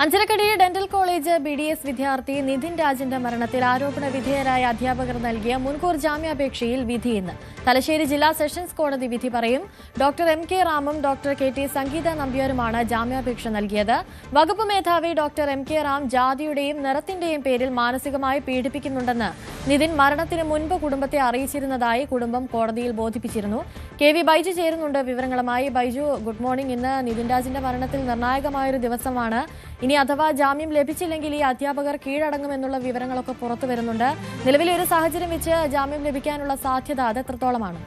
അഞ്ചരക്കടി dental college BDS വിദ്യാർത്ഥി നിതിൻ രാജിന്റെ മരണത്തിൽ ആരോപണ വിധേയരായ അധ്യാപകർ നൽകിയ മുൻകൂർ ജാമ്യാപേക്ഷയിൽ വിധി ഇന്ന്. തലശ്ശേരി ജില്ലാ സെഷൻസ് കോടതി വിധി പറയും. ഡോക്ടർ MK റാമും ഡോക്ടർ KT സംഗീത നമ്പ്യാരുമാണ് ജാമ്യാപേക്ഷ നൽകിയത്. വകുപ്പ് മേധാവി ഡോക്ടർ MK റാം ജാതിയുടെയും നിറത്തിന്റെയും പേരിൽ മാനസികമായി പീഡിപ്പിക്കുന്നുണ്ടെന്ന് നിതിൻ മരണത്തിന് മുൻപ് കുടുംബത്തെ അറിയിച്ചിരുന്നതായി കുടുംബം കോടതിയിൽ ബോധിപ്പിച്ചിരുന്നു. KV ബൈജു ചേരുന്നുണ്ട് വിവരങ്ങളുമായി. Baiju, good morning. ഇന്ന് നിതിൻ രാജിന്റെ മരണത്തിൽ നിർണായകമായൊരു ദിവസമാണ്. ഇനി അഥവാ ജാമ്യം ലഭിച്ചില്ലെങ്കിൽ ഈ അധ്യാപകർ കീഴടങ്ങുമെന്നുള്ള വിവരങ്ങളൊക്കെ പുറത്തു വരുന്നുണ്ട്. നിലവിലെ ഒരു സാഹചര്യം വെച്ച് ജാമ്യം ലഭിക്കാനുള്ള സാധ്യത അത് എത്രത്തോളമാണ്?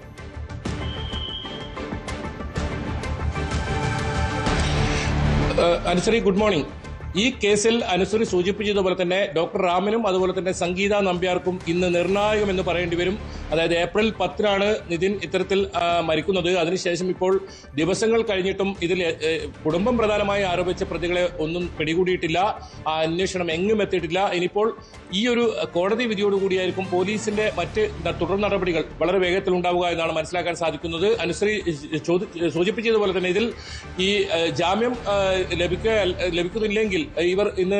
Anusree, good morning. ഈ കേസിൽ അനുശ്രീ സൂചിപ്പിച്ചതുപോലെ തന്നെ ഡോക്ടർ റാമിനും അതുപോലെ തന്നെ സംഗീത നമ്പ്യാർക്കും ഇന്ന് നിർണായകമെന്ന് പറയേണ്ടി വരും. അതായത് ഏപ്രിൽ 10 നിതിൻ ഇത്തരത്തിൽ മരിക്കുന്നത്. അതിനുശേഷം ഇപ്പോൾ ദിവസങ്ങൾ കഴിഞ്ഞിട്ടും ഇതിൽ കുടുംബം പ്രധാനമായി ആരോപിച്ച പ്രതികളെ ഒന്നും പിടികൂടിയിട്ടില്ല. ആ അന്വേഷണം എങ്ങും എത്തിയിട്ടില്ല. ഇനിയിപ്പോൾ ഈ ഒരു കോടതി വിധിയോടുകൂടിയായിരിക്കും പോലീസിന്റെ മറ്റ് തുടർ നടപടികൾ വളരെ വേഗത്തിൽ ഉണ്ടാവുക എന്നാണ് മനസ്സിലാക്കാൻ സാധിക്കുന്നത്. അനുശ്രീ സൂചിപ്പിച്ചതുപോലെ തന്നെ ഇതിൽ ഈ ജാമ്യം ലഭിക്കുന്നില്ലെങ്കിൽ ഇവർ ഇന്ന്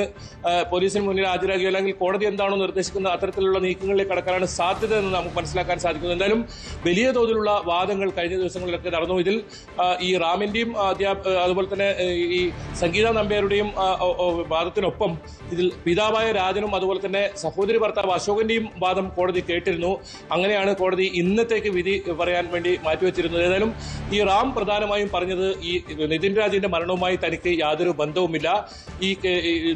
പോലീസിന് മുന്നിൽ ഹാജരാകുകയോ അല്ലെങ്കിൽ കോടതി എന്താണോ നിർദ്ദേശിക്കുന്നത് അത്തരത്തിലുള്ള നീക്കങ്ങളിലേക്ക് കടക്കാനാണ് സാധ്യത എന്ന് നമുക്ക് മനസ്സിലാക്കാൻ സാധിക്കുന്നത്. എന്തായാലും വലിയ തോതിലുള്ള വാദങ്ങൾ കഴിഞ്ഞ ദിവസങ്ങളിലൊക്കെ നടന്നു. ഇതിൽ ഈ റാമിന്റെയും അതുപോലെ തന്നെ ഈ സംഗീത നമ്പ്യാരുടെയും വാദത്തിനൊപ്പം ഇതിൽ പിതാവായ രാജനും അതുപോലെ തന്നെ സഹോദരി ഭർത്താവ് അശോകന്റെയും വാദം കോടതി കേട്ടിരുന്നു. അങ്ങനെയാണ് കോടതി ഇന്നത്തേക്ക് വിധി പറയാൻ വേണ്ടി മാറ്റിവെച്ചിരുന്നത്. ഏതായാലും ഈ റാം പ്രധാനമായും പറഞ്ഞത് ഈ നിതിൻ രാജിന്റെ മരണവുമായി തനിക്ക് യാതൊരു ബന്ധവുമില്ല. ഈ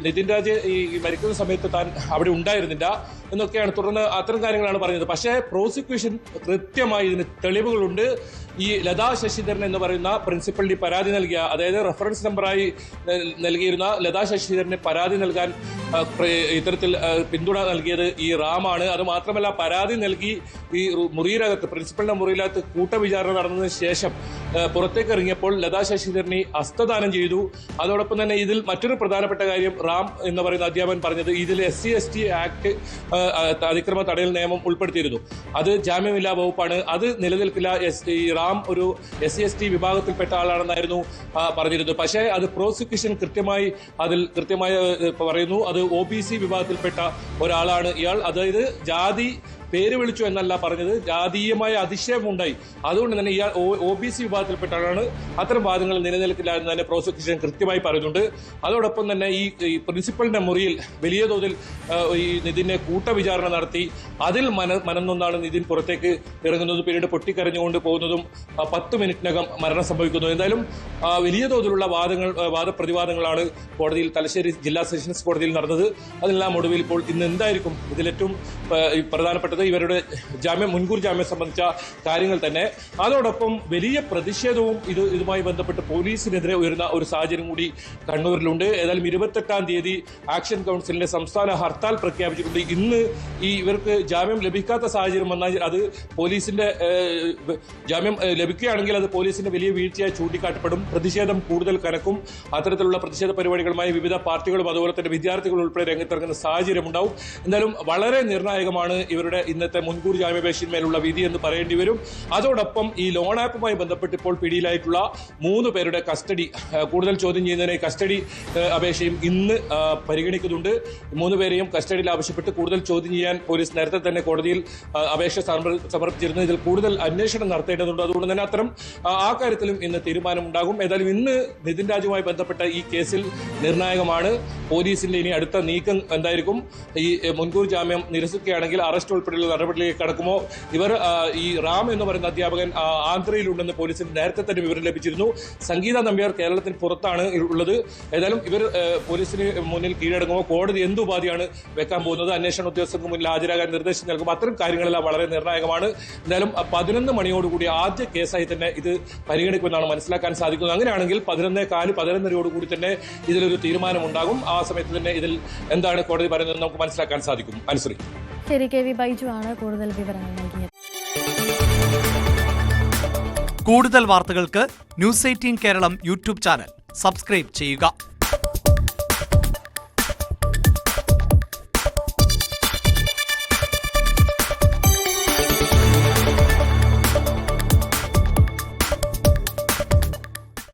നിതിൻ രാജ് ഈ മരിക്കുന്ന സമയത്ത് താൻ അവിടെ ഉണ്ടായിരുന്നില്ല എന്നൊക്കെയാണ്. തുടർന്ന് അത്തരം കാര്യങ്ങളാണ് പറഞ്ഞത്. പക്ഷേ പ്രോസിക്യൂഷൻ കൃത്യമായി ഇതിന് തെളിവുകളുണ്ട്. ഈ ലതാ ശശിധരൻ എന്ന് പറയുന്ന പ്രിൻസിപ്പലിന് പരാതി നൽകിയ, അതായത് റെഫറൻസ് നമ്പറായി നൽകിയിരുന്ന ലതാ ശശിധരന് പരാതി നൽകാൻ ഇത്തരത്തിൽ പിന്തുണ നൽകിയത് ഈ റാമാണ്. അത് മാത്രമല്ല, പരാതി നൽകി ഈ മുറിയിലകത്ത് പ്രിൻസിപ്പലിന്റെ മുറിയിലകത്ത് കൂട്ടവിചാരണ നടന്നതിന് ശേഷം പുറത്തേക്ക് ഇറങ്ങിയപ്പോൾ ലതാ ശശിധരനെ ഹസ്തദാനം ചെയ്തു. അതോടൊപ്പം തന്നെ ഇതിൽ മറ്റൊരു പ്രധാനപ്പെട്ട കാര്യം റാം എന്ന് പറയുന്ന അധ്യാപകൻ പറഞ്ഞത് ഇതിൽ SC/ST ആക്ട് അതിക്രമ തടയൽ നിയമം ഉൾപ്പെടുത്തിയിരുന്നു. അത് ജാമ്യമില്ലാ വകുപ്പാണ്, അത് നിലനിൽക്കില്ല. ഈ റാം ഒരു SC/ST വിഭാഗത്തിൽപ്പെട്ട ആളാണെന്നായിരുന്നു പറഞ്ഞിരുന്നത്. പക്ഷേ അത് പ്രോസിക്യൂഷൻ കൃത്യമായി പറയുന്നു. അത് OBC വിഭാഗത്തിൽപ്പെട്ട ഒരാളാണ് ഇയാൾ. അതായത് ജാതി പേര് വിളിച്ചു എന്നല്ല പറഞ്ഞത്, ജാതീയമായ അതിശയമുണ്ടായി. അതുകൊണ്ട് തന്നെ ഇയാൾ OBC വിഭാഗത്തിൽപ്പെട്ട ആളാണ്. അത്തരം വാദങ്ങൾ നിലനിൽക്കില്ല എന്ന് തന്നെ പ്രോസിക്യൂഷൻ കൃത്യമായി പറയുന്നുണ്ട്. അതോടൊപ്പം തന്നെ ഈ പ്രിൻസിപ്പലിന്റെ മുറിയിൽ വലിയ തോതിൽ ഈ നിതിനെ കൂട്ടവിചാരണ നടത്തി. അതിൽ മനംനൊന്നാണ് നിതിൻ പുറത്തേക്ക് ഇറങ്ങുന്നതും പിന്നീട് പൊട്ടിക്കരഞ്ഞുകൊണ്ട് പോകുന്നതും 10 മിനിറ്റിനകം മരണം സംഭവിക്കുന്നു. എന്തായാലും വലിയ തോതിലുള്ള വാദപ്രതിവാദങ്ങളാണ് കോടതിയിൽ, തലശ്ശേരി ജില്ലാ സെഷൻസ് കോടതിയിൽ നടന്നത്. അതിനെല്ലാം ഒടുവിൽ ഇപ്പോൾ ഇന്ന് എന്തായിരിക്കും ഇതിലേറ്റവും പ്രധാനപ്പെട്ടത് ഇവരുടെ മുൻകൂർ ജാമ്യം സംബന്ധിച്ച കാര്യങ്ങൾ തന്നെ. അതോടൊപ്പം വലിയ പ്രതിഷേധവും ഇതുമായി ബന്ധപ്പെട്ട് പോലീസിനെതിരെ ഉയർന്ന ഒരു സാഹചര്യം കൂടി കണ്ണൂരിലുണ്ട്. ഏതായാലും 28-ാം തീയതി ആക്ഷൻ കൗൺസിലിന്റെ സംസ്ഥാന ഹർത്താൽ പ്രഖ്യാപിച്ചിട്ടുണ്ട്. ഇന്ന് ഇവർക്ക് ജാമ്യം ലഭിക്കാത്ത സാഹചര്യം വന്നാൽ അത് പോലീസിന്റെ ജാമ്യം ലഭിക്കുകയാണെങ്കിൽ അത് പോലീസിന്റെ വലിയ വീഴ്ചയായി ചൂണ്ടിക്കാട്ടപ്പെടും. പ്രതിഷേധം കൂടുതൽ കനക്കും. അത്തരത്തിലുള്ള പ്രതിഷേധ പരിപാടികളുമായി വിവിധ പാർട്ടികളും അതുപോലെ തന്നെ വിദ്യാർത്ഥികൾ ഉൾപ്പെടെ രംഗത്തിറങ്ങുന്ന സാഹചര്യം ഉണ്ടാവും. എന്തായാലും വളരെ നിർണായകമാണ് ഇവരുടെ ഇന്നത്തെ മുൻകൂർ ജാമ്യാപേക്ഷയിന്മേലുള്ള വിധി എന്ന് പറയേണ്ടി വരും. അതോടൊപ്പം ഈ ലോൺ ആപ്പുമായി ബന്ധപ്പെട്ട് ഇപ്പോൾ പിടിയിലായിട്ടുള്ള 3 പേരുടെ കസ്റ്റഡി കൂടുതൽ ചോദ്യം ചെയ്യുന്നതിനായി കസ്റ്റഡി അപേക്ഷയും ഇന്ന് പരിഗണിക്കുന്നുണ്ട്. 3 പേരെയും കസ്റ്റഡിയിൽ ആവശ്യപ്പെട്ട് കൂടുതൽ ചോദ്യം ചെയ്യാൻ പോലീസ് നേരത്തെ തന്നെ കോടതിയിൽ അപേക്ഷ സമർപ്പിച്ചിരുന്നു. ഇതിൽ കൂടുതൽ അന്വേഷണം നടത്തേണ്ടതുണ്ട്. അതുകൊണ്ട് തന്നെ ആ കാര്യത്തിലും ഇന്ന് തീരുമാനമുണ്ടാകും. ഏതായാലും ഇന്ന് നിതിൻ രാജുമായി ബന്ധപ്പെട്ട ഈ കേസിൽ നിർണായകമാണ്. പോലീസിന്റെ ഇനി അടുത്ത നീക്കം എന്തായിരിക്കും? ഈ മുൻകൂർ ജാമ്യം നിരസിക്കുകയാണെങ്കിൽ അറസ്റ്റ് ഉൾപ്പെടെയുള്ള നടപടിയിലേക്ക് കടക്കുമോ? ഇവർ ഈ റാം എന്ന് പറയുന്ന അധ്യാപകൻ ആന്ധ്രയിലുണ്ടെന്ന് പോലീസിന് നേരത്തെ തന്നെ വിവരം ലഭിച്ചിരുന്നു. സംഗീത നമ്പ്യാർ കേരളത്തിന് പുറത്താണ് ഉള്ളത്. ഏതായാലും ഇവർ പോലീസിന് മുന്നിൽ കീഴടങ്ങുമോ? കോടതി എന്തുപാധിയാണ് വെക്കാൻ പോകുന്നത്? അന്വേഷണ ഉദ്യോഗസ്ഥർക്ക് മുന്നിൽ ഹാജരാകാൻ നിർദ്ദേശം നൽകും. അത്തരം കാര്യങ്ങളെല്ലാം വളരെ നിർണായകമാണ്. എന്തായാലും 11 മണിയോടുകൂടി ആദ്യ കേസായി തന്നെ ഇത് പരിഗണിക്കുമെന്നാണ് മനസ്സിലാക്കാൻ സാധിക്കുന്നത്. അങ്ങനെയാണെങ്കിൽ 11:15 തന്നെ ഇതിലൊരു തീരുമാനമുണ്ടാകും. ആ സമയത്ത് തന്നെ ഇതിൽ എന്താണ് കോടതി പറയുന്നത് നമുക്ക് മനസ്സിലാക്കാൻ സാധിക്കും. അനുശ്രീ, ശരി. KV ബൈജു ആണ് കൂടുതൽ വിവരങ്ങൾ നൽകിയത്. കൂടുതൽ വാർത്തകൾക്ക് News 18 Keralam YouTube channel subscribe ചെയ്യുക.